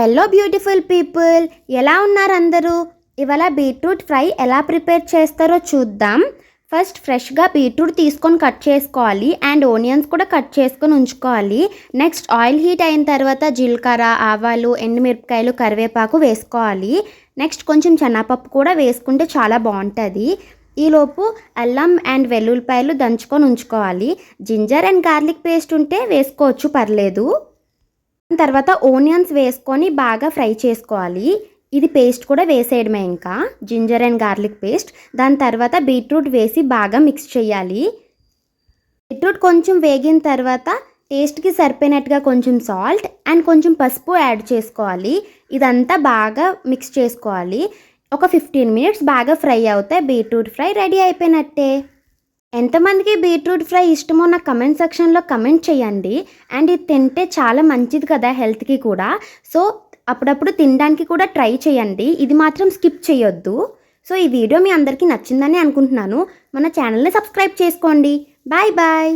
Hello beautiful people, ఎలా ఉన్నారు అందరూ? ఇవాళ బీట్రూట్ ఫ్రై ఎలా ప్రిపేర్ చేస్తారో చూద్దాం. ఫస్ట్ ఫ్రెష్గా బీట్రూట్ తీసుకొని కట్ చేసుకోవాలి అండ్ ఆనియన్స్ కూడా కట్ చేసుకొని ఉంచుకోవాలి. నెక్స్ట్ ఆయిల్ హీట్ అయిన తర్వాత జీలకర్ర, ఆవాలు, ఎండుమిరపకాయలు, కరివేపాకు వేసుకోవాలి. నెక్స్ట్ కొంచెం శనగపప్పు కూడా వేసుకుంటే చాలా బాగుంటుంది. ఈలోపు అల్లం అండ్ వెల్లుల్లిపాయలు దంచుకొని ఉంచుకోవాలి. జింజర్ అండ్ గార్లిక్ పేస్ట్ ఉంటే వేసుకోవచ్చు, పర్లేదు. తర్వాత ఆనియన్స్ వేసుకొని బాగా ఫ్రై చేసుకోవాలి. ఇది పేస్ట్ కూడా వేసేయడమే, ఇంకా జింజర్ అండ్ గార్లిక్ పేస్ట్. దాని తర్వాత బీట్రూట్ వేసి బాగా మిక్స్ చేయాలి. బీట్రూట్ కొంచెం వేగిన తర్వాత టేస్ట్కి సరిపోయినట్టుగా కొంచెం సాల్ట్ అండ్ కొంచెం పసుపు యాడ్ చేసుకోవాలి. ఇదంతా బాగా మిక్స్ చేసుకోవాలి. ఒక 15 మినిట్స్ బాగా ఫ్రై అవుతే బీట్రూట్ ఫ్రై రెడీ అయిపోయినట్టే. ఎంతమందికి బీట్రూట్ ఫ్రై ఇష్టమో నాకు కమెంట్ సెక్షన్లో కమెంట్ చేయండి. అండ్ ఇది తింటే చాలా మంచిది కదా హెల్త్కి కూడా. సో అప్పుడప్పుడు తినడానికి కూడా ట్రై చేయండి, ఇది మాత్రం స్కిప్ చేయొద్దు. సో ఈ వీడియో మీ అందరికీ నచ్చిందని అనుకుంటున్నాను. మన ఛానల్ని సబ్స్క్రైబ్ చేసుకోండి. Bye bye.